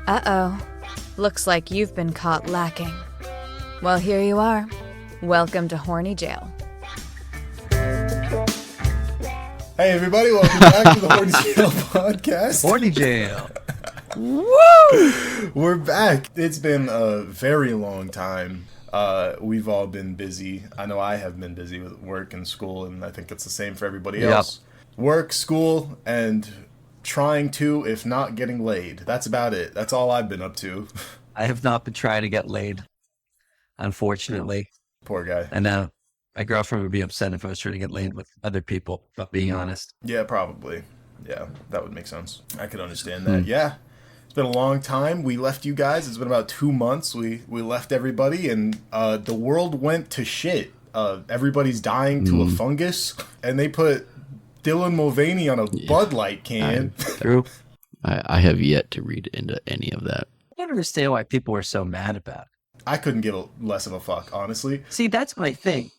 Uh-oh. Looks like you've been caught lacking. Well, here you are. Welcome to Horny Jail. Hey everybody, welcome back to the Horny Jail podcast. Horny Jail. Woo! We're back. It's been a very long time. We've all been busy. I know I have been busy with work and school, and I think it's the same for everybody else. Work, school, and trying to, if not getting laid. That's about it. That's all I've been up to. I have not been trying to get laid, unfortunately. Poor guy. And now my girlfriend would be upset if I was trying to get laid with other people, but being honest. Yeah, probably. Yeah, that would make sense. I could understand that. Yeah. It's been a long time. We left you guys. It's been about 2 months. We left everybody, and the world went to shit. Everybody's dying to a fungus, and they put Dylan Mulvaney on a Bud Light can. True. I have yet to read into any of that. I don't understand why people were so mad about it. I couldn't give less of a fuck, honestly. See, that's my thing.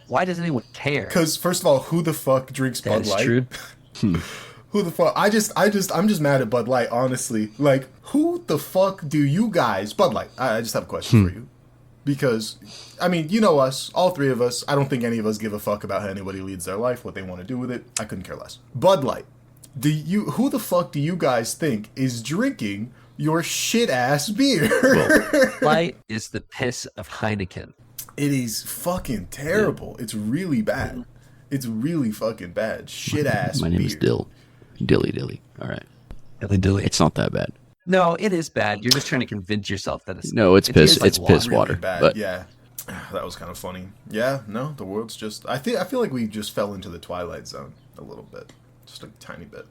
Why does anyone care? Because first of all, who the fuck drinks Bud Light? True. Who the fuck? I'm just mad at Bud Light, honestly. Like, who the fuck do you guys? Bud Light. I just have a question for you. Because, I mean, you know us, all three of us. I don't think any of us give a fuck about how anybody leads their life, what they want to do with it. I couldn't care less. Bud Light. Who the fuck do you guys think is drinking your shit ass beer? Light is the piss of Heineken. It is fucking terrible. It's really bad. It's really fucking bad. Shit ass My beer. name is Dill. Dilly. All right. Dilly. It's not that bad. No, it is bad. You're just trying to convince yourself that it's No, it's piss. It's piss Really water. bad. But Yeah. That was kind of funny. Yeah, no, the world's just... I feel like we just fell into the Twilight Zone a little bit. Just a tiny bit.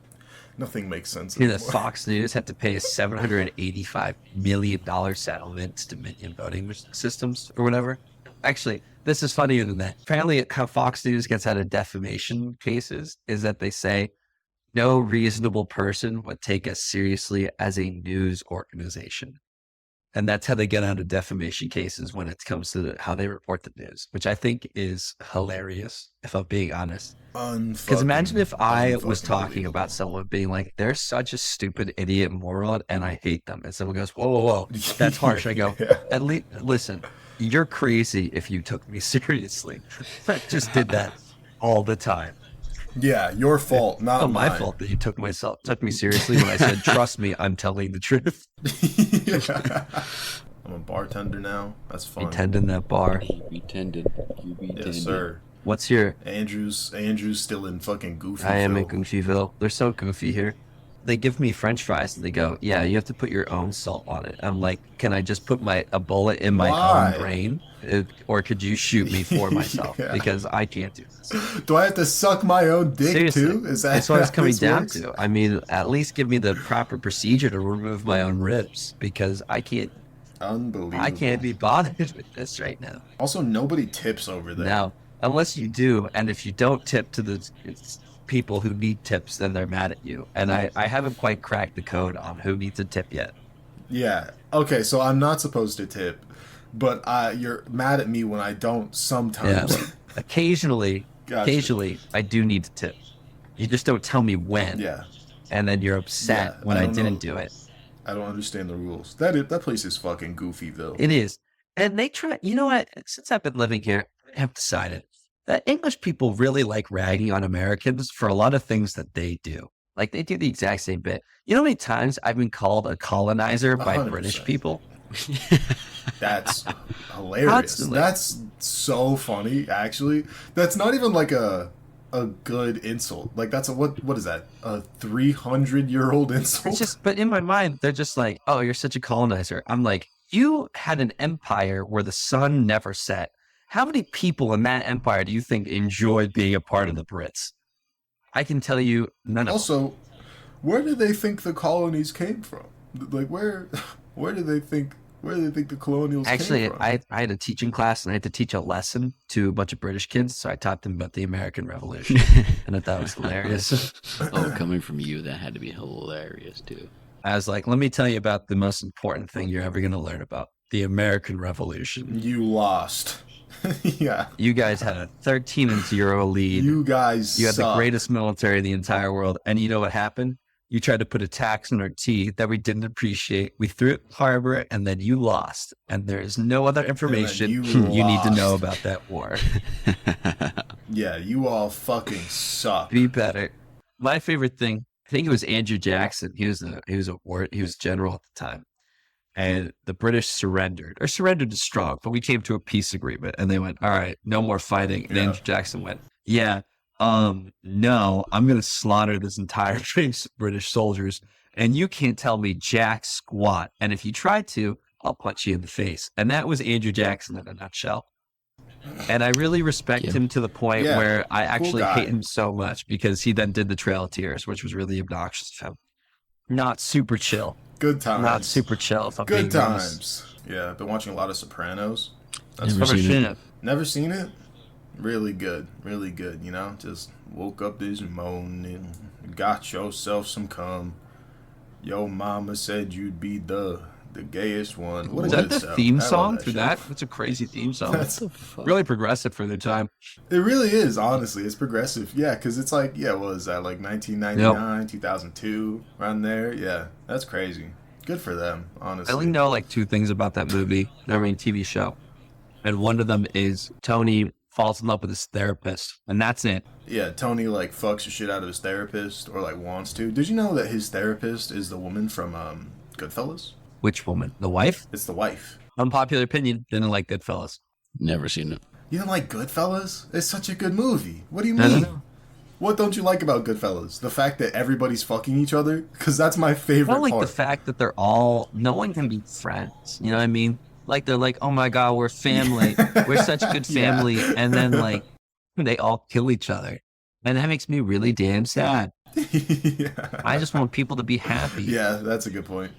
Nothing makes sense You know, anymore. that Fox News had to pay a $785 million settlement to Dominion voting systems or whatever. Actually, this is funnier than that. Apparently, how Fox News gets out of defamation cases is that they say no reasonable person would take us seriously as a news organization. And that's how they get out of defamation cases when it comes to how they report the news, which I think is hilarious, if I'm being honest. Because imagine if I was talking about someone being like, they're such a stupid idiot moron and I hate them. And someone goes, whoa, that's harsh. I go, at least, listen, you're crazy if you took me seriously. I just did that all the time. Yeah, your fault, not It's my mine. fault that you took me seriously when I said, trust me, I'm telling the truth. Yeah. I'm a bartender now. That's fun. Tending that bar. you be tended. Yes, sir. What's your... Andrew's still in fucking Goofy. I am in Goofyville. They're so goofy here. They give me French fries and they go, yeah, you have to put your own salt on it. I'm like, can I just put a bullet in my own brain? Or could you shoot me for myself? Yeah. Because I can't do this. Do I have to suck my own dick Seriously. too? Is that That's what it's how coming this down works? to. I mean, at least give me the proper procedure to remove my own ribs because I can't Unbelievable. be bothered with this right now. Also, nobody tips over there. Now, unless you do, and if you don't tip to the people who need tips, then they're mad at you. And I haven't quite cracked the code on who needs a tip yet. Yeah. Okay, so I'm not supposed to tip, but you're mad at me when I don't sometimes. Yeah. Occasionally, I do need to tip. You just don't tell me when. Yeah. And then you're upset when I didn't do it. I don't understand the rules. That place is fucking Goofyville. It is. And they try, you know what? Since I've been living here, I have decided that English people really like ragging on Americans for a lot of things that they do. Like they do the exact same bit. You know how many times I've been called a colonizer by 100%. British people? That's hilarious. Constantly. That's so funny, actually. That's not even like a good insult. Like that's what is that? A 300-year-old insult? It's just, but in my mind, they're just like, oh, you're such a colonizer. I'm like, you had an empire where the sun never set. How many people in that empire do you think enjoyed being a part of the Brits? I can tell you none of them. Also, where do they think the colonies came from? Like where do they think the colonials Actually, came from? I had a teaching class and I had to teach a lesson to a bunch of British kids. So I taught them about the American Revolution. And I thought that was hilarious. Oh, coming from you, that had to be hilarious too. I was like, let me tell you about the most important thing you're ever going to learn about. The American Revolution. You lost. Yeah. You guys had a 13-0 lead. You guys You had the suck. greatest military in the entire world. And you know what happened? You tried to put a tax on our tea that we didn't appreciate. We threw it in harbor, and then you lost. And there is no other information you you need to know lost. about that war. Yeah, you all fucking suck. Be better. My favorite thing, I think it was Andrew Jackson. He was general at the time. And the British surrendered to strong, but we came to a peace agreement, and they went, all right, no more fighting. And Andrew Jackson went, yeah, no, I'm going to slaughter this entire race of British soldiers, and you can't tell me jack squat. And if you try to, I'll punch you in the face. And that was Andrew Jackson in a nutshell. And I really respect him to the point where I actually hate him so much because he then did the Trail of Tears, which was really obnoxious of him. Not super chill. Good times. Not super chill. Good times. Yeah, I've been watching a lot of Sopranos. Never seen it. Never seen it? Really good. Really good, you know? Just woke up this morning, got yourself some cum. Yo mama said you'd be the gayest one. What Was that the theme song to that? That's a crazy theme song. That's really progressive for their time. It really is, honestly. It's progressive. Yeah, because it's like, what was that, like 1999, 2002, around there? Yeah, that's crazy. Good for them, honestly. I only know like two things about that movie, TV show. And one of them is Tony falls in love with his therapist, and that's it. Yeah, Tony like fucks the shit out of his therapist, or like wants to. Did you know that his therapist is the woman from Goodfellas? Which woman? The wife? It's the wife. Unpopular opinion, didn't like Goodfellas. Never seen it. You don't like Goodfellas? It's such a good movie. What do you mean? What don't you like about Goodfellas? The fact that everybody's fucking each other? Because that's my favorite I don't like part. the fact that no one can be friends. You know what I mean? Like, they're like, oh my God, we're family. We're such a good family. And then, like, they all kill each other. And that makes me really damn sad. I just want people to be happy. Yeah, that's a good point.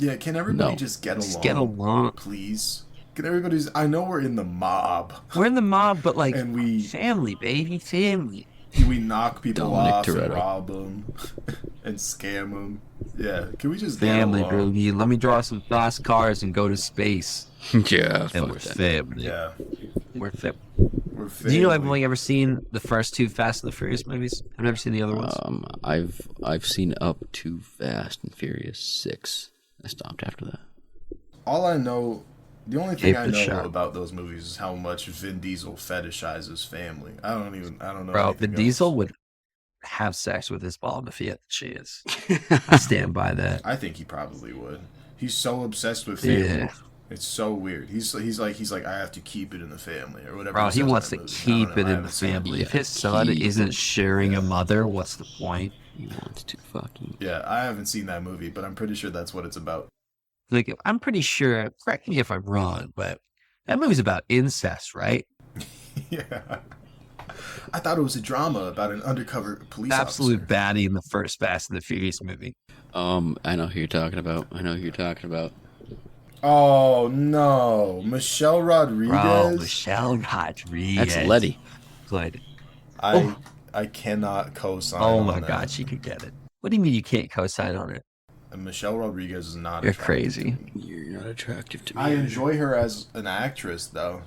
Yeah, can everybody just get along? Just get along. Please? Can everybody I know we're in the mob. We're in the mob, but like, and family, baby, family. We knock people off and rob them and scam them. Yeah, can we just family, get along? Bro? Let me draw some fast cars and go to space. Yeah, and we're family. Yeah, we're family. We're family. Do you know I've only ever seen the first two Fast and the Furious movies? I've never seen the other ones. I've seen up to Fast and Furious 6. I stopped after that. All I know, the only thing I know about those movies is how much Vin Diesel fetishizes family. I don't know. Bro, Vin Diesel would have sex with his mom if he had the chance. I stand by that. I think he probably would. He's so obsessed with family. Yeah. It's so weird. He's like I have to keep it in the family or whatever. Bro, he wants to keep it in the family. If his son isn't sharing a mother, what's the point? He wants to fucking... Yeah, I haven't seen that movie, but I'm pretty sure that's what it's about. Like, I'm pretty sure, correct me if I'm wrong, but that movie's about incest, right? Yeah. I thought it was a drama about an undercover police absolute officer. Baddie in the first Fast and the Furious movie. I know who you're talking about. Oh, no. Michelle Rodriguez? Bro, Michelle Rodriguez. That's Letty. Good. I cannot co-sign oh on my that. God, she could get it. What do you mean you can't co-sign on it? And Michelle Rodriguez is not You're crazy. You're not attractive to me. I enjoy her as an actress, though.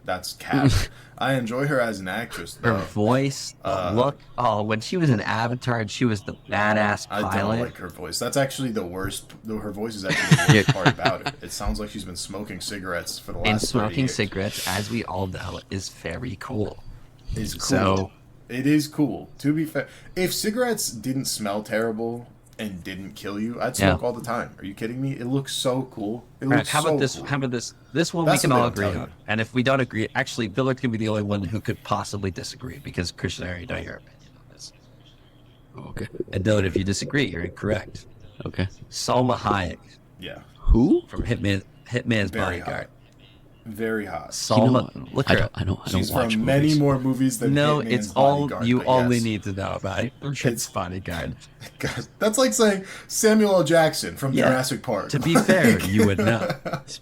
That's cap. I enjoy her as an actress, though. Her voice, look. Oh, when she was in Avatar and she was the badass pilot. I don't like her voice. That's actually the worst. Her voice is actually the worst part about it. It sounds like she's been smoking cigarettes for the last 30 years. And smoking cigarettes, as we all know, is very cool. It's cool. So, it is cool. To be fair, if cigarettes didn't smell terrible and didn't kill you, I'd smoke all the time. Are you kidding me? It looks so cool. How about this? Cool. How about this? This one we can all agree on. And if we don't agree, actually, Billard can be the only one who could possibly disagree because Christian, I already know your opinion on this. Okay. And Billard, if you disagree, you're incorrect. Okay. Salma Hayek. Yeah. Who? From Hitman's Bodyguard. Very hot. Salma, look her. I don't She's watch from movies. many more movies than Hitman's it's all Bodyguard, you only yes. need to know about it. It's Bodyguard. God, that's like saying Samuel L. Jackson from Jurassic Park. To be fair, you would know.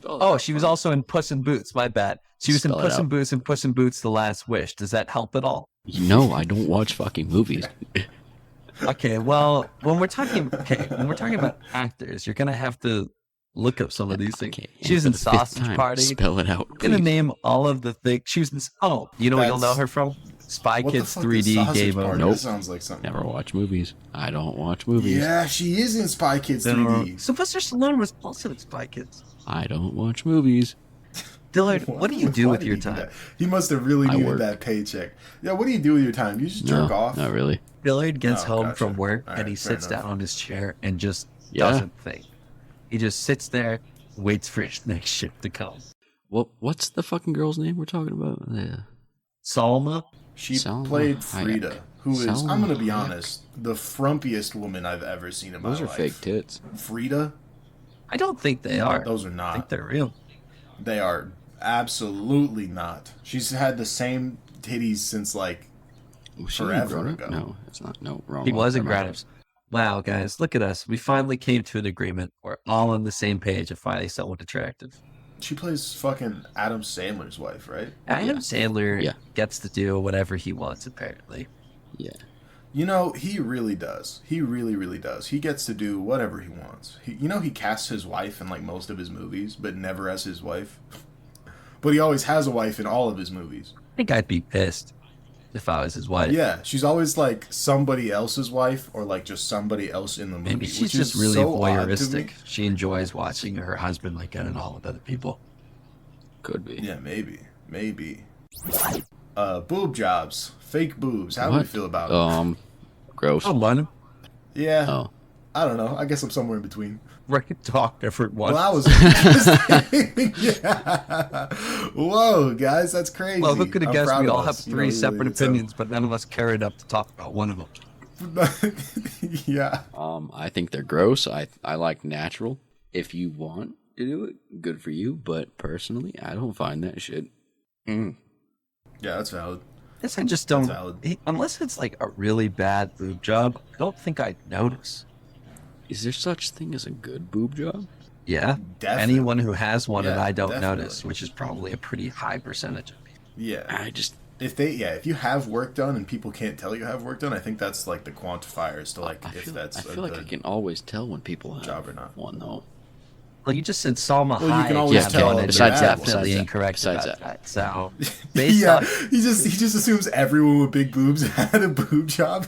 Oh, she was also in Puss in Boots. My bad. She was in Puss in Boots and Puss in Boots: The Last Wish. Does that help at all? No, I don't watch fucking movies. Okay, well, when we're talking about actors, you're gonna have to look up some of these things. Okay, she was in Sausage Party. Spell it out. I'm gonna name all of the things she was in. Oh, you know what you'll know her from? Spy What the Kids fuck 3D is Sausage game Party? over. Nope. That sounds like something. Never watch movies. I don't watch movies. Yeah, she is in Spy Kids 3D. Sylvester Stallone was also in Spy Kids. I don't watch movies. Dillard, what do you do Why with did your he do time? that? He must have really I needed work. that paycheck. Yeah, what do you do with your time? You just jerk No, off? not really. Dillard gets Oh, home gotcha. from work All and right, he fair sits enough. down on his chair and just Yeah. doesn't think. He just sits there, waits for his next shift to come. What's the fucking girl's name we're talking about? Yeah. Salma? She Salma played Hayek. Frida, who is, Salma I'm going to be Hayek. honest, the frumpiest woman I've ever seen in my Those are life. fake tits. Frida? I don't think they are. Those are I think not. they're real. They are absolutely not. She's had the same titties since, like, Was she Forever in Grown Up? ago. No, it's not. No, wrong. He one. was in Never mind. Grad Ups. Wow, guys, look at us. We finally came to an agreement. We're all on the same page of finding someone attractive. she plays fucking Adam Sandler's wife, right? Adam Sandler Yeah. gets to do whatever he wants, apparently. Yeah. You know, he really does. He really, really does. He gets to do whatever he wants. He casts his wife in, like, most of his movies, but never as his wife. But he always has a wife in all of his movies. I think I'd be pissed if I was his wife. Yeah, she's always like somebody else's wife or like just somebody else in the movie. Maybe she's which just is really so odd to me. voyeuristic. She enjoys watching her husband like get it all with other people. Could be. Yeah, maybe. Boob jobs, fake boobs. How do we What? feel about it? Gross. Oh, man. Yeah, Oh. I don't know. I guess I'm somewhere in between. Right talk different one. Well, that was interesting. Yeah. Whoa, guys, that's crazy. Well, who could have I'm guessed proud we of all have us. You know, three really, separate it's a- opinions, but none of us cared enough to talk about one of them. Yeah. I think they're gross. I like natural. If you want to do it, good for you. But personally, I don't find that shit. Yeah, that's valid. Yes, I just don't. valid. Unless it's like a really bad boob job, I don't think I'd notice. Is there such thing as a good boob job? Yeah. Definitely. Anyone who has one and Yeah, I don't definitely. notice, which is probably a pretty high percentage of people. Yeah. I just If you have work done and people can't tell you have work done, I think that's like the quantifier as to like I if feel, that's I a feel like I good can always tell when people have job or not. one though. Well, you just said Salma Well, you can Hayek always had tell one, if and besides you're that- definitely besides that- incorrect besides about that. that. So, based Yeah, on he just assumes everyone with big boobs had a boob job.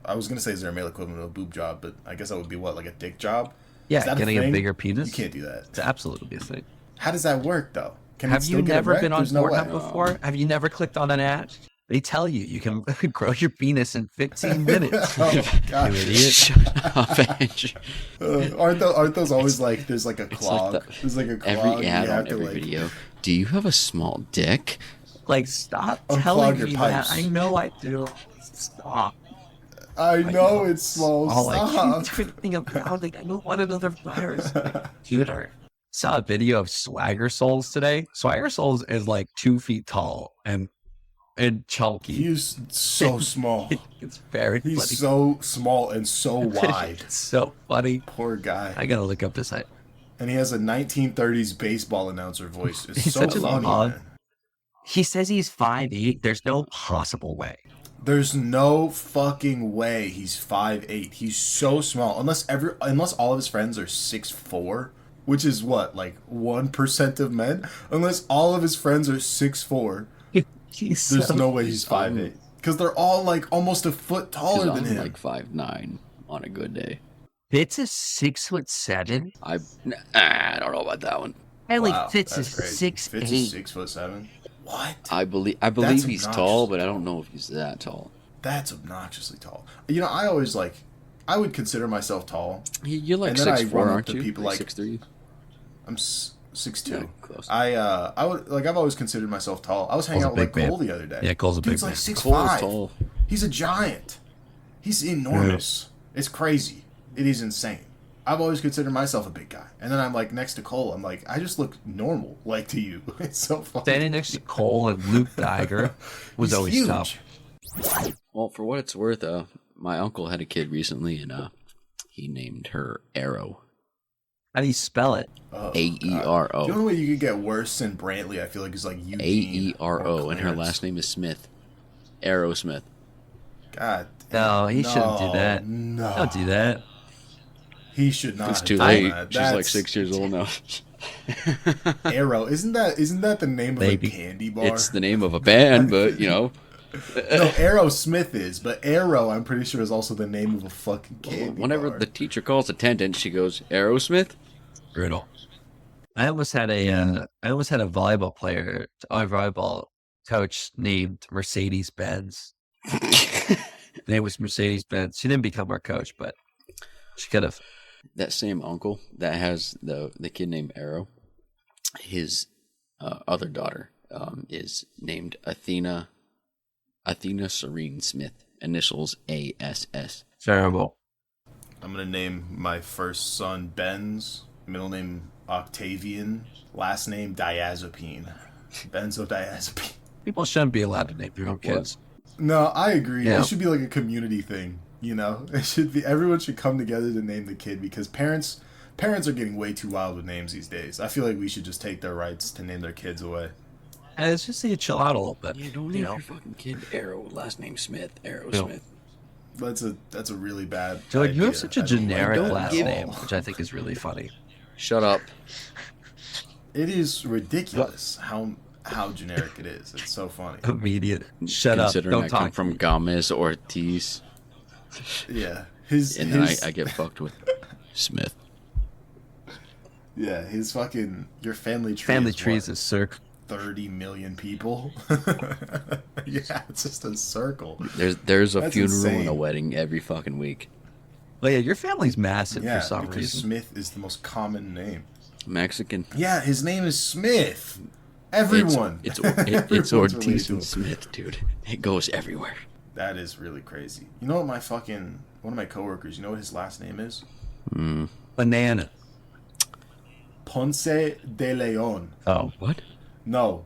I was gonna say is there a male equivalent of a boob job, but I guess that would be what, like a dick job? yeah, Is that getting a thing? bigger penis, You can't do that. it's absolutely a thing. How does that work though? Can it Have still you get never erect? been on There's no Pornhub way. before? Have you never clicked on an ad? They tell you can grow your penis in 15 minutes. Oh You god. idiot. Shut up, Andrew. Aren't those always like there's like a clog? like the- There's like a clog. Every you ad have on to, every like, video. Do you have a small dick? Like, stop Unclog telling your me pipes. that. I know I do. Stop. I know it's small. All I Stop. keep thinking about, like, I don't want another virus. Computer. Saw a video of Swagger Souls today. Swagger Souls is like 2 feet tall and chunky. He's so small. It's very He's funny. so small and so wide. It's so funny. Poor guy. I gotta look up this height. And he has a 1930s baseball announcer voice. It's He's so such a funny, hog. man. He says he's 5'8". There's no possible way. There's no fucking way he's 5'8". He's so small. Unless all of his friends are 6'4", which is what, like 1% of men? Unless all of his friends are 6'4", He's there's so- no way he's 5'8". Because they're all like almost a foot taller Because than I'm him. like 5'9" on a good day. Fitz is 6'7". I don't know about that one. I like Wow, Fitz that's is crazy. 6'8". Fitz is 6'7". What? I believe That's he's obnoxious. tall, but I don't know if he's that tall. That's obnoxiously tall. You know, I would consider myself tall. You're like And then I 6'4", run up aren't to you? people like like- 6'3"? I'm 6'2". Yeah, close. I would like. I've always considered myself tall. I was hanging Cole's out a with big man. Cole the other day. Yeah, Cole's a big Dude's man. like 6'5". Cole is tall. He's a giant. He's enormous. It's crazy. It is insane. I've always considered myself a big guy, and then I'm like next to Cole. I'm like, I just look normal, like to you. It's so funny. Standing next to Cole and Luke Geiger was He's always huge. tough. Well, for what it's worth, my uncle had a kid recently, and he named her Arrow. How do you spell it? Oh, A-E-R-O. The only way you could get worse than Brantley, I feel like, is like Eugene. A-E-R-O, or and her Clarence. last name is Smith. Arrow Smith. God. No, he shouldn't do that. No. Don't do that. He should not. It's have too done late. that. She's like That's 6 years old now. Arrow. Isn't that the name of Maybe. a candy bar? It's the name of a band, but, you know. No, Aerosmith is, but Arrow, I'm pretty sure, is also the name of a fucking candy Whenever bar. the teacher calls attendance, she goes, Aerosmith? Brutal. I almost had a volleyball player, a volleyball coach named Mercedes Benz. Name was Mercedes Benz. She didn't become our coach, but she could have. That same uncle that has the kid named Arrow, his other daughter is named Athena Serene Smith, initials ASS. Terrible. I'm gonna name my first son Benz, middle name Octavian, last name Diazepine. Benzodiazepine. People shouldn't be allowed to name their own kids. No, I agree. Yeah. It should be like a community thing, you know? It should be, everyone should come together to name the kid, because parents are getting way too wild with names these days. I feel like we should just take their rights to name their kids away. And it's just need to chill out a little bit. Yeah, don't name your fucking kid Arrow, last name Smith, Arrow No. Smith. That's a really bad So like, you have idea. such a I don't like generic that last at name, all. which I think is really funny. Shut up. It is ridiculous how generic it is. It's so funny. Immediate. Shut up. Considering Don't I come talk. from Gomez Ortiz, Yeah. and then I get fucked with Smith. Yeah, his fucking your family tree. Family is trees what, is circ. 30 million people. Yeah, it's just a circle. There's a That's funeral and insane. a wedding every fucking week. Well, yeah, your family's massive Yeah, for some because reason. Smith is the most common name. Mexican. Yeah, his name is Smith. Everyone. It's Everyone's Ortiz related to him. and Smith, dude. It goes everywhere. That is really crazy. You know what one of my coworkers, you know what his last name is? Banana. Ponce de Leon. Oh. What? No.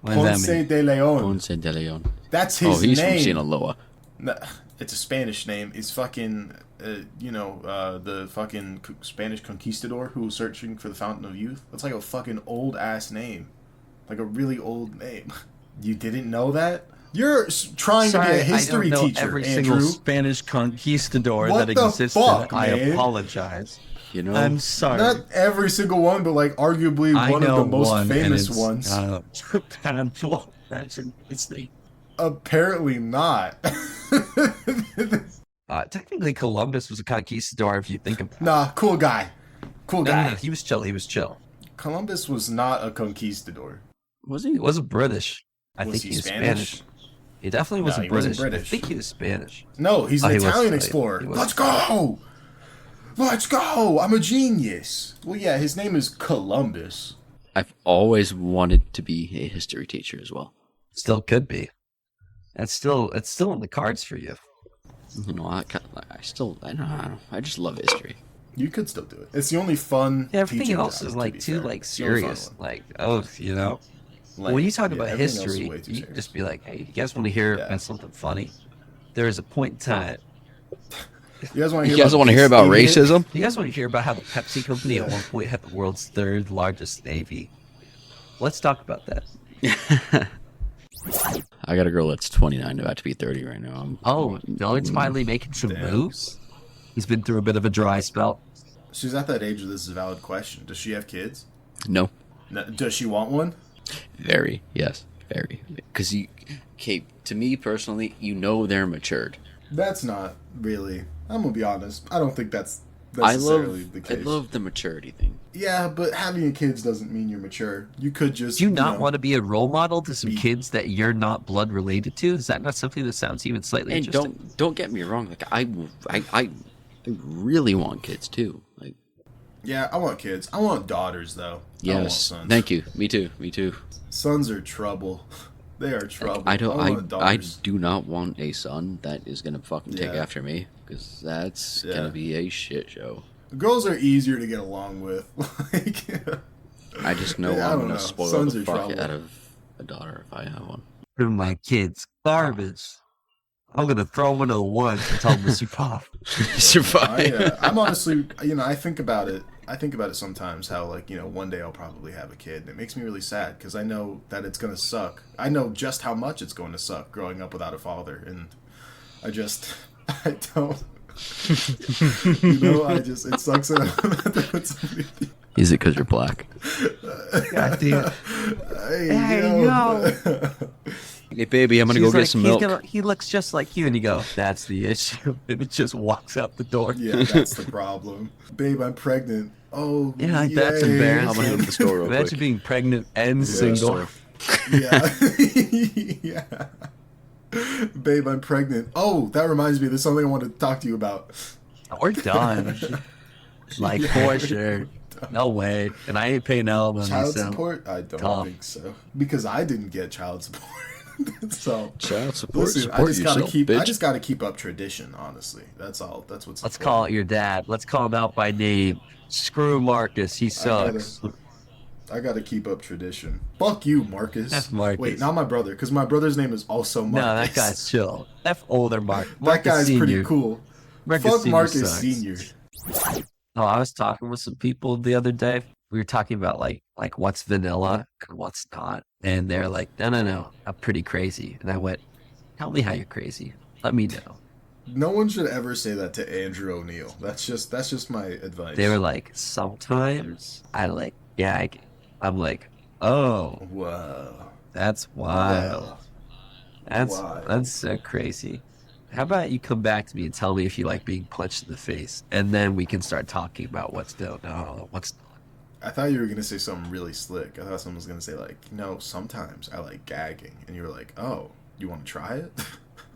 What does that Ponce mean? de Leon. Ponce de Leon. That's his Oh, he's name. from Sinaloa. No, it's a Spanish name. It's fucking, the fucking Spanish conquistador who was searching for the Fountain of Youth. That's like a fucking old ass name. Like a really old name. You didn't know that? You're trying to be a history I don't know teacher, every Andrew. single Spanish conquistador What that the existed. fuck, I man? apologize. You know, I'm sorry. Not every single one, but like arguably I one of know the most one, and famous it's, ones. That's interesting. Apparently not. Technically, Columbus was a conquistador if you think about it. Nah, cool guy. Cool No, guy. he was chill. He was chill. Columbus was not a conquistador. was He he? wasn't British. I Was think he he was Spanish? Spanish. He definitely No, wasn't, he wasn't British. British. I think he was Spanish. No, he's an Oh, he was- Italian he explorer. was. Let's go! Let's go! I'm a genius. Well, yeah, his name is Columbus. I've always wanted to be a history teacher as well. Still could be. It's still in the cards for you. You know, I don't know. I just love history. You could still do it. It's the only fun. Yeah, everything teaching else job, is to like be too fair. like It's the only fun serious. one. Like, oh, you know. Like, When you talk yeah, about everything else is history, way too you serious. just be like, hey, you guys want to hear Yeah. about something funny? There is a point in time. You guys want to You hear? guys want to hear about racism? You guys want to hear about how the Pepsi company at one point had the world's third largest navy? Let's talk about that. I got a girl that's 29, about to be 30 right now. Dylan's finally making some Damn. moves. He's been through a bit of a dry spell. She's at that age where this is a valid question. Does she have kids? No, No, does she want one? very, yes, very. Because to me personally, you know they're matured. That's not really. I'm gonna be honest. I don't think that's I necessarily the case. love the maturity thing. Yeah, but having kids doesn't mean you're mature. You could just. Do you not know, want to be a role model to some be- kids that you're not blood related to? Is that not something that sounds even slightly And interesting? don't get me wrong. Like I really want kids too. Like Yeah, I want kids. I want daughters though. I don't want yes, sons. thank you. Me too. Me too. Sons are trouble. They are trouble. I don't. want I daughters. do not want a son that is gonna fucking take Yeah. after me, because that's Yeah. gonna be a shit show. Girls are easier to get along with. Like, I just know Yeah, I I'm don't gonna know. spoil Sons the are fuck trouble. out of a daughter if I have one. For my kids, garbage. I'm gonna throw them into the woods and tell them to survive. Survive. I'm honestly, I think about it. I think about it sometimes how, like, one day I'll probably have a kid. And it makes me really sad because I know that it's going to suck. I know just how much it's going to suck growing up without a father. And I don't. It sucks that I don't have to put somebody. Is it because you're black? God damn. Hey, Hey, yo. Hey, baby, I'm gonna She's go like, get some milk. He looks just like you, and you go, "That's the issue." And it just walks out the door. Yeah, that's the problem. Babe, I'm pregnant. Oh, Yeah, that's yay. embarrassing. I'm gonna go to the store real Imagine quick. being pregnant and single. Yeah. Yeah. Babe, I'm pregnant. Oh, that reminds me. There's something I wanted to talk to you about. We're done. Like, for sure. No way. And I ain't paying alimony. Child so. support? I don't Tough. think so. Because I didn't get child support. So Child support. listen, Support I just gotta yourself, keep. bitch. I just gotta keep up tradition. Honestly, that's all. That's what's. Let's call it your dad. Let's call him out by name. Screw Marcus. He sucks. I gotta keep up tradition. Fuck you, Marcus. F Marcus. Wait, not my brother, because my brother's name is also Marcus. No, that guy's chill. F older Marcus. That guy's Senior. pretty cool. Marcus Fuck Senior Marcus sucks. Senior. Oh, I was talking with some people the other day. We were talking about like what's vanilla and what's not, and they're like, no, I'm pretty crazy. And I went, tell me how you're crazy. Let me know. No one should ever say that to Andrew O'Neill. That's just my advice. They were like, sometimes I'm like, I'm like, oh, Whoa. that's wild. Wild. That's so crazy. How about you come back to me and tell me if you like being punched in the face, and then we can start talking about what's no, what's not. I thought you were gonna say something really slick. I thought someone was gonna say like, no, sometimes I like gagging, and you were like, oh, you want to try it?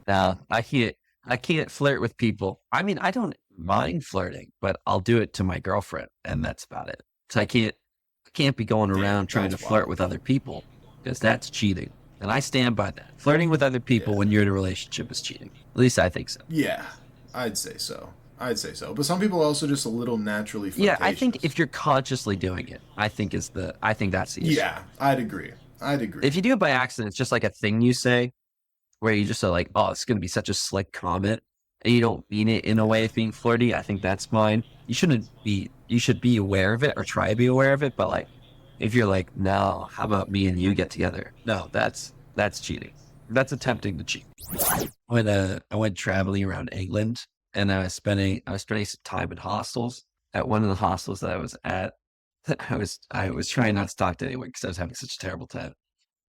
No, I can't flirt with people. I mean, I don't mind flirting, but I'll do it to my girlfriend, and that's about it. So I can't be going around trying to that's flirt wild. with other people, because that's cheating. And I stand by that. Flirting with other people when you're in a relationship is cheating. At least I think so. Yeah, I'd say so. But some people are also just a little naturally flirtatious. Yeah, I think if you're consciously doing it, I think that's the issue. Yeah, I'd agree. If you do it by accident, it's just like a thing you say where you just are like, oh, it's going to be such a slick comment, and you don't mean it in a way of being flirty. I think that's fine. You should be aware of it or try to be aware of it. But like, if you're like, no, how about me and you get together? No, that's cheating. That's attempting to cheat. When I went traveling around England, and I was spending some time in hostels. At one of the hostels that I was at, I was trying not to talk to anyone because I was having such a terrible time.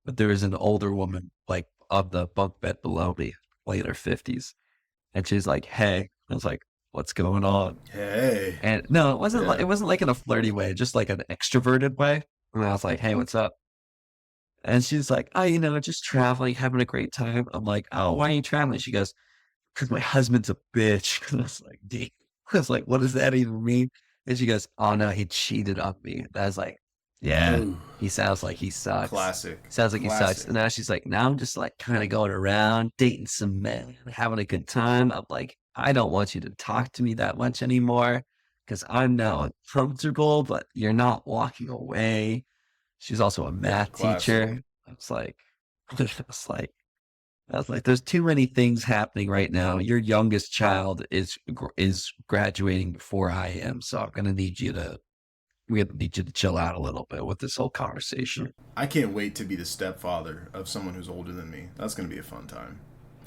But there was an older woman, like on the bunk bed below me, like in her 50s, and she's like, "Hey," I was like, "What's going on?" Hey. And no, it wasn't. Yeah. It wasn't like in a flirty way, just like an extroverted way. And I was like, "Hey, what's up?" And she's like, "Oh, just traveling, having a great time." I'm like, "Oh, why are you traveling?" She goes, "Because my husband's a bitch." And I was like, "Damn." I was like, "What does that even mean?" And she goes, "Oh no, he cheated on me." And I was like, "Yeah, Ooh. he sounds like he sucks. Classic. Sounds like he sucks." And now she's like, "Now I'm just like kind of going around dating some men, having a good time." I'm like, "I don't want you to talk to me that much anymore because I'm now uncomfortable, but you're not walking away." She's also a math teacher. I was like, there's too many things happening right now. Your youngest child is graduating before I am, so I'm gonna need you to chill out a little bit with this whole conversation. I can't wait to be the stepfather of someone who's older than me. That's gonna be a fun time.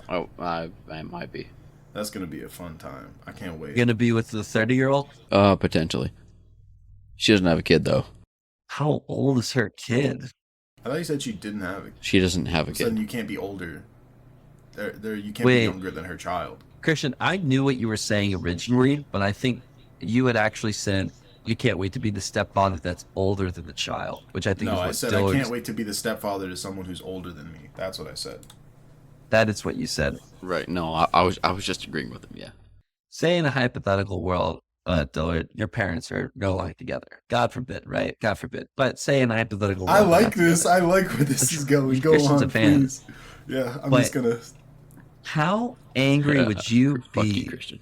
Oh, I might be. That's gonna be a fun time. I can't wait. You're gonna be with the 30-year-old? Potentially. She doesn't have a kid though. How old is her kid? I thought you said she didn't have it. She doesn't have a Sudden kid. you can't be older. You can't Wait. be younger than her child. Christian, I knew what you were saying originally, but I think you had actually said you can't wait to be the stepfather that's older than the child, which I think No, is what I said Dillard I can't wait to be the stepfather to someone who's older than me. That's what I said. That is what you said. Right? No, I was just agreeing with him. Yeah. Say in a hypothetical world, Dillard, your parents are no longer together. God forbid, right? God forbid. But say in a hypothetical world. I they're like not this. together. I like where this is going. Go Christian's on, a fan. please. Yeah, I'm But- just gonna. How angry would you Fuck you, be Christian.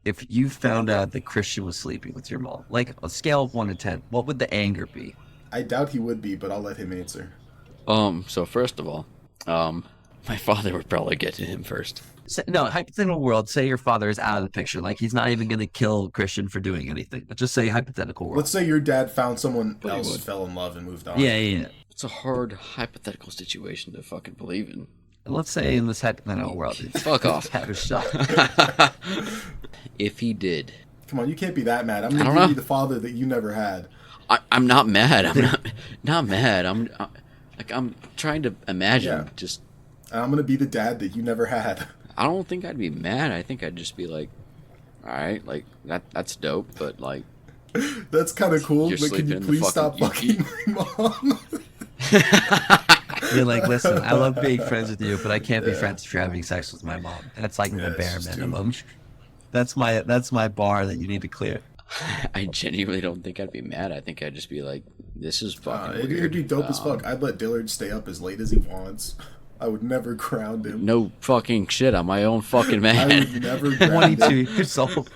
if you found out that Christian was sleeping with your mom? Like a scale of 1 to 10, what would the anger be? I doubt he would be, but I'll let him answer. So first of all, my father would probably get to him first. No, hypothetical world, say your father is out of the picture. Like he's not even going to kill Christian for doing anything. But just say hypothetical world. Let's say your dad found someone But he else, would. fell in love, and moved on. Yeah. It's a hard hypothetical situation to fucking believe in. Let's say in this hypothetical world, it's Fuck off. had a shot. If he did, Come on, you can't be that mad. I'm I gonna don't give know. you the father that you never had. I'm not mad. I'm not mad. I'm trying to imagine Yeah. just And I'm gonna be the dad that you never had. I don't think I'd be mad. I think I'd just be like, all right, like that's dope, but like That's kind of cool, You're but can sleeping you in the please stop fucking fucking my mom? You're like, listen, I love being friends with you, but I can't be friends if you're having sex with my mom. That's like the it's bare just minimum. That's my bar that you need to clear. I genuinely don't think I'd be mad. I think I'd just be like, this is fucking It'd weird. be dope as fuck. I'd let Dillard stay up as late as he wants. I would never ground him. No fucking shit. I'm my own fucking I man. would never ground 22 him. years old.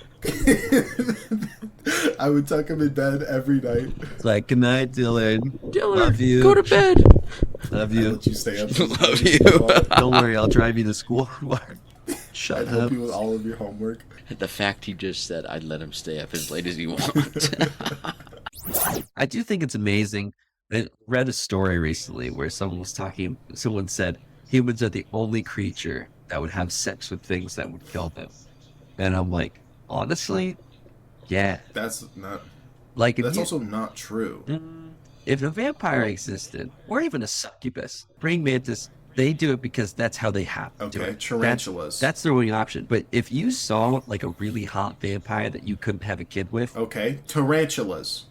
I would tuck him in bed every night. It's like, good night, Dillard. Dillard, Love you. go to bed. Love I'd you. let you stay up. Love you. Don't worry, I'll drive you to school. Shut I'd up. help you with all of your homework. The fact he just said I'd let him stay up as late as he wants. I do think it's amazing. I read a story recently where someone said humans are the only creature that would have sex with things that would kill them. And I'm like, honestly, yeah. That's not. Like That's also not true. if a vampire existed, or even a succubus, praying mantis, they do it because that's how they have to do Okay, it. tarantulas. That's their only option. But if you saw like a really hot vampire that you couldn't have a kid with, Okay, tarantulas.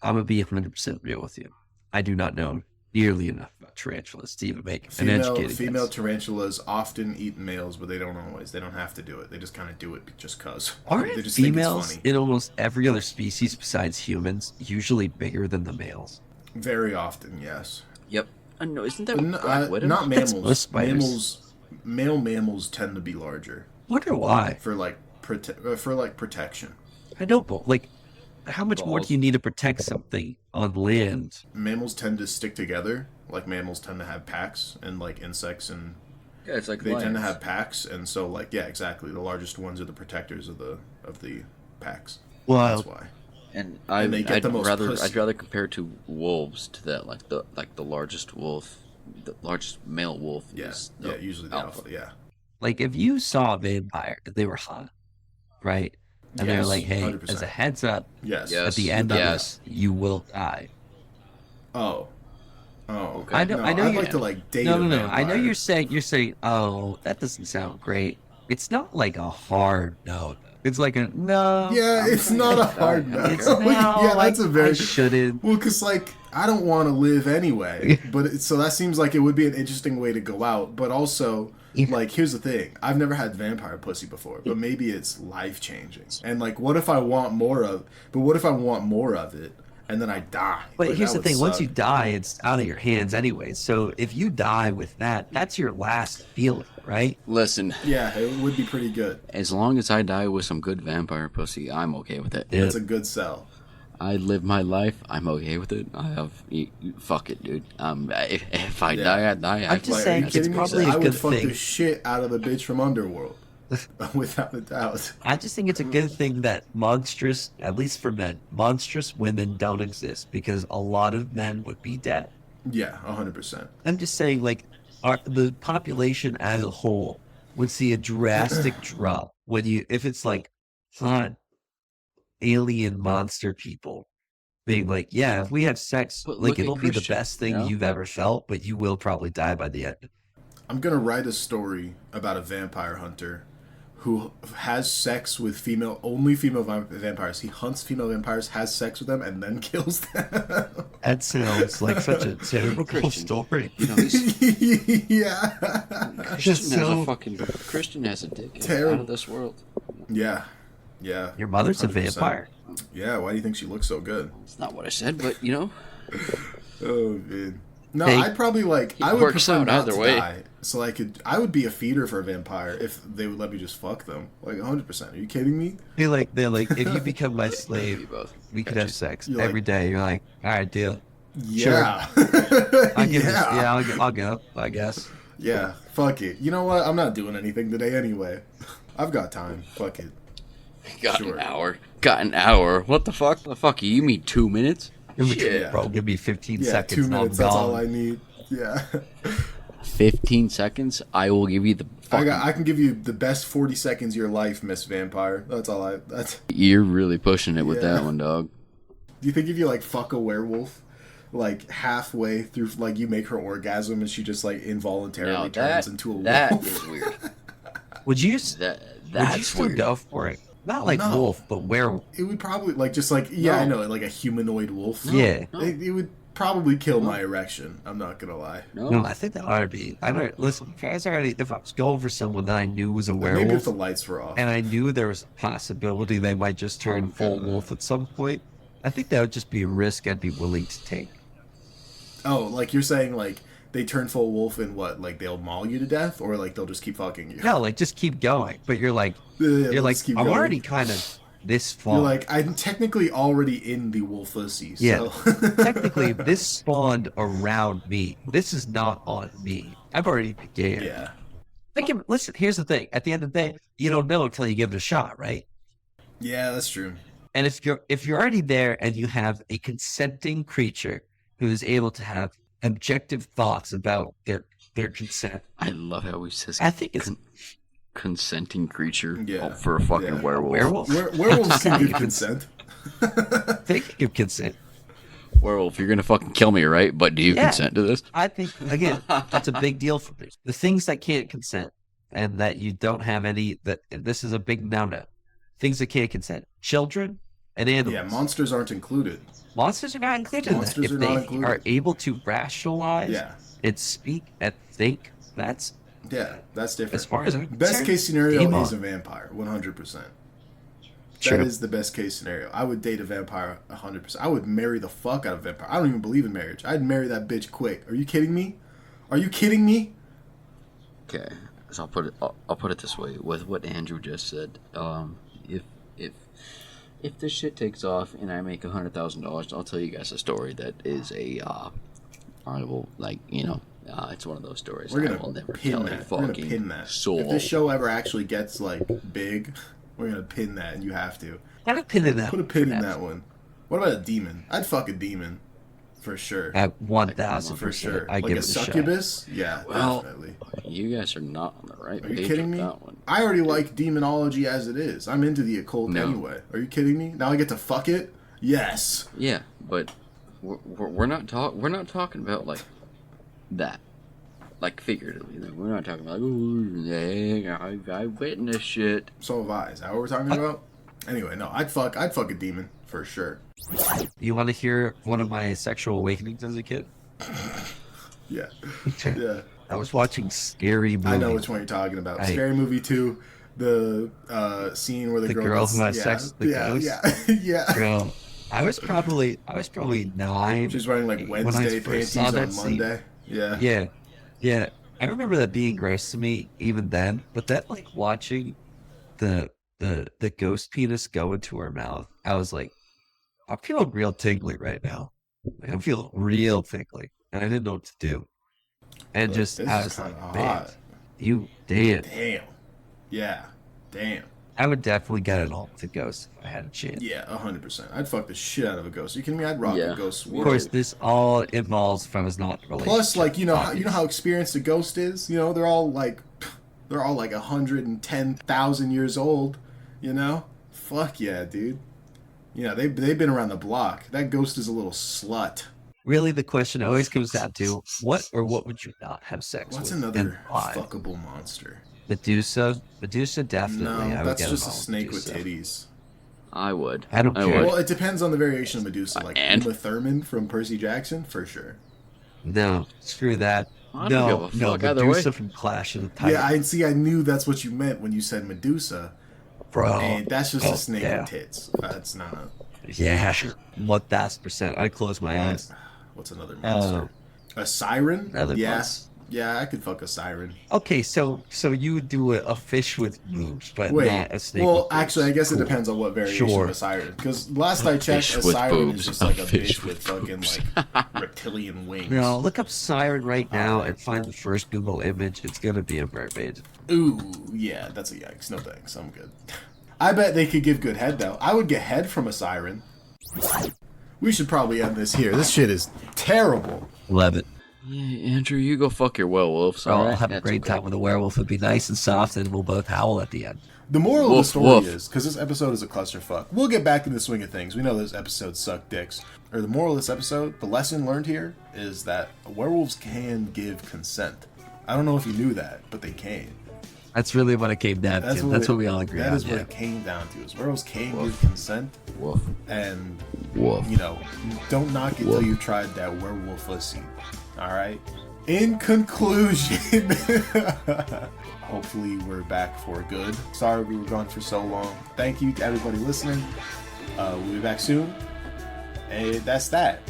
I'm gonna be 100% real with you. I do not know nearly enough about tarantulas to even make an educated Female guess. tarantulas often eat males, but they don't always. They don't have to do it. They just kind of do it just cause. Aren't They just think it's females funny. in almost every other species besides humans usually bigger than the males? Very often, yes. Yep. No, isn't that But Black Widow? not That's mammals. most spiders. Male mammals tend to be larger Wonder why? for protection. I don't know. Like, how much more Balls. do you need to protect something on land? Mammals tend to stick together. Like mammals tend to have packs, and like insects and Yeah, it's like they tend to lions. have packs, and so like yeah, exactly. The largest ones are the protectors of the packs. Well, That's why. And they get the most pussy. I'd rather compare it to wolves to that, like the largest wolf, the largest male wolf. Yeah, is the usually the alpha. Yeah. like if you saw a vampire, they were hot, right? And they're Yes, like, hey, 100%. as a heads up, Yes. Yes. at the end of Yes. this, you will die. Oh. Okay. I know. No, I know. I'd you like to like date. No, a no, no. I know vampire. you're saying, oh, that doesn't sound great. It's not like a hard no. It's like a no. Yeah, it's not a hard no. It's no. Yeah, that's a very I shouldn't. well, because like I don't want to live anyway. But so that seems like it would be an interesting way to go out. But also, like, here's the thing: I've never had vampire pussy before, but maybe it's life changing. And like, what if I want more of? But what if I want more of it, and then I die? But Like, here's that the would thing: once suck. you die, it's out of your hands anyway. So if you die with that, that's your last feeling, right? Listen, Yeah, it would be pretty good. as long as I die with some good vampire pussy, I'm okay with it. Yeah. That's a good sell. I live my life. I'm okay with it. I have fuck it, dude. If I Yeah. die, I die. I'm just Like, saying, are you it's kidding me? probably a I would good fuck thing. the shit out of the bitch from Underworld, without a doubt. I just think it's a good thing that monstrous, at least for men, monstrous women don't exist because a lot of men would be dead. Yeah, 100%. I'm just saying, like, the population as a whole would see a drastic drop if it's like hot alien monster people being like, yeah, if we have sex, But like look at it'll be the Christian, best thing you know? you've ever felt, but you will probably die by the end. I'm gonna write a story about a vampire hunter who has sex with only female vampires. He hunts female vampires, has sex with them, and then kills them. That sounds like such a terrible Christian. story. You know, he's, Yeah. Christian has a dick out Terrible. of this world. Yeah. Yeah. Your mother's a 100%. vampire. Yeah, why do you think she looks so good? It's not what I said, but you know, Oh, man. No, Hey. I'd probably I would works prefer out not either to way. die. So I would be a feeder for a vampire if they would let me just fuck them. Like 100%. Are you kidding me? They're like, if you become my you slave, both. we could Gotcha. have sex You're every like- day. You're like, all right, deal. Yeah. I'll give Yeah. I'll go, I guess. Yeah, fuck it. You know what? I'm not doing anything today anyway. I've got time. Fuck it. Got Sure. an hour. Got an hour. What the fuck? The fuck? You mean 2 minutes? Yeah. Bro, give me 15 Yeah, seconds 2 and I'm minutes. That's all gone. I need. Yeah. 15 seconds. I will give you the. Fucking, I can give you the best 40 seconds of your life, Miss Vampire. That's. You're really pushing it with Yeah. that one, dog. Do you think if you like fuck a werewolf, like halfway through, like you make her orgasm and she just like involuntarily Now turns into a wolf. that is weird. Would you? That's Would you still weird. go for it? Not like No. wolf, but werewolf. It would probably like just like I No. know like a humanoid wolf. Yeah. No. It would probably kill my erection. I'm not gonna lie. No, I think that ought to be. I don't listen. If I was going for someone that I knew was a Maybe if werewolf, the lights were off. and I knew there was a possibility they might just turn full wolf at some point, I think that would just be a risk I'd be willing to take. Oh, like you're saying like they turn full wolf and what? Like they'll maul you to death, or like they'll just keep fucking you? No, like just keep going. But you're like, Yeah, you're let's like, keep I'm going. already kind of this far. You're like, I'm technically already in the wolfussy. Yeah. So. Technically, this spawned around me. This is not on me. I've already began. Yeah. Listen, here's the thing. At the end of the day, you don't know until you give it a shot, right? Yeah, that's true. And if you're already there and you have a consenting creature who is able to have objective thoughts about their consent, I love how he says I think it's consenting creature Yeah. for a fucking Yeah. werewolf. werewolf. Werewolves can give consent. They can give consent. Werewolf, you're gonna fucking kill me, right? But do you Yeah. consent to this? I think again, that's a big deal for me. The things that can't consent and that you don't have any that this is a big no-no. Things that can't consent. Children and animals. Yeah, monsters aren't included. Monsters are not included in that. Monsters If are they not included. are able to rationalize Yeah. and speak and think, that's Yeah, that's different. as far as I'm Best concerned, case scenario game is on. a vampire, 100%. True. That is the best case scenario. I would date a vampire 100%. I would marry the fuck out of a vampire. I don't even believe in marriage. I'd marry that bitch quick. Are you kidding me? Are you kidding me? Okay, so I'll put it this way with what Andrew just said. If this shit takes off and I make $100,000, I'll tell you guys a story that is I will it's one of those stories We're I will gonna never pin tell a that. We're gonna fucking pin that. soul. If this show ever actually gets like big, we're gonna pin that, and you have to Put a pin in that. put a pin in that one. What about a demon? I'd fuck a demon, for sure. At For 1,000%. sure. I Like give a it a shot. succubus? Yeah, Well, definitely. You guys are not on the right Are page you kidding with me? that one. I already like demonology as it is. I'm into the occult No. anyway. Are you kidding me? Now I get to fuck it? Yes. Yeah, but we're not talking about like that, like figuratively. Like, we're not talking about like, ooh, yeah, I witnessed shit. So have I. Is that what we're talking about? Anyway, no, I'd fuck a demon for sure. You want to hear one of my sexual awakenings as a kid? Yeah. Yeah. I was watching Scary Movie. I know which one you're talking about. I- Scary Movie 2, the scene where the girl who had yeah, sex with the yeah, ghost? Yeah. Yeah. Girl, I was probably 9. She's wearing like when I Wednesday first panties saw on that scene. Monday. Yeah. Yeah. I remember that being gross to me even then, but that like watching the ghost penis go into her mouth, I was like, I'm feeling real tingly right now. Like, I'm feeling real tingly, and I didn't know what to do. And Look, just this I is was like, kinda man, hot. you did. Damn. Yeah. Damn. I would definitely get it on with a ghost if I had a chance. Yeah, 100%. I'd fuck the shit out of a ghost. Are you kidding me? I'd rock Yeah. a ghost Of sword. course, this all involves if I was not related. Plus, like, you know how experienced a ghost is. You know, they're all like 110,000 years old. You know, fuck yeah, dude. You know, they've been around the block. That ghost is a little slut. Really, the question always comes down to what would you not have sex What's with? another and why? fuckable monster? Medusa definitely. No, I would that's get just a involved snake with Medusa. titties. I would. I don't care. Well, it depends on the variation of Medusa. Like And? Uma Thurman from Percy Jackson, for sure. No, screw that. I don't give a No, fuck either Medusa way. from Clash of the Titans. Yeah, I knew that's what you meant when you said Medusa. Bro. And that's just a snake yeah. with tits. That's not. Yeah, 1,000%. I close my eyes. What's another monster? A siren? Another Yeah. monster. Yeah, I could fuck a siren. Okay, so you would do a fish with boobs, but Wait. not a snake. Well, with boobs. actually, I guess Cool. it depends on what variation Sure. of a siren. Because last I checked, fish a with siren boobs. is just A like a fish bitch with with fucking boobs. like reptilian wings. No, look up siren right now and find the first Google image. It's gonna be a mermaid. Ooh, yeah, that's a yikes. No thanks, I'm good. I bet they could give good head though. I would get head from a siren. We should probably end this here. This shit is terrible. Love it. Yeah, Andrew, you go fuck your werewolves. Bro, All I'll right, have a that's great okay. time with a werewolf. It'd be nice and soft, and we'll both howl at the end. The moral of the Woof, story woof. is, because this episode is a clusterfuck, we'll get back in the swing of things. We know this episode sucked dicks. Or the moral of this episode, the lesson learned here is that werewolves can give consent. I don't know if you knew that, but they can. That's really what it came down to. That's what we all agree on. That is what yeah. it came down to. Is werewolves can give consent, Woof. and Woof. you know, don't knock it till you've tried that werewolf pussy. All right. In conclusion, hopefully we're back for good. Sorry we were gone for so long. Thank you to everybody listening. We'll be back soon. And that's that.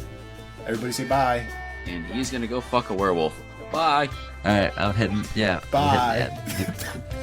Everybody say bye. And he's gonna go fuck a werewolf. Bye. All right, I'm hitting. Yeah. Bye. I'm hitting, yeah.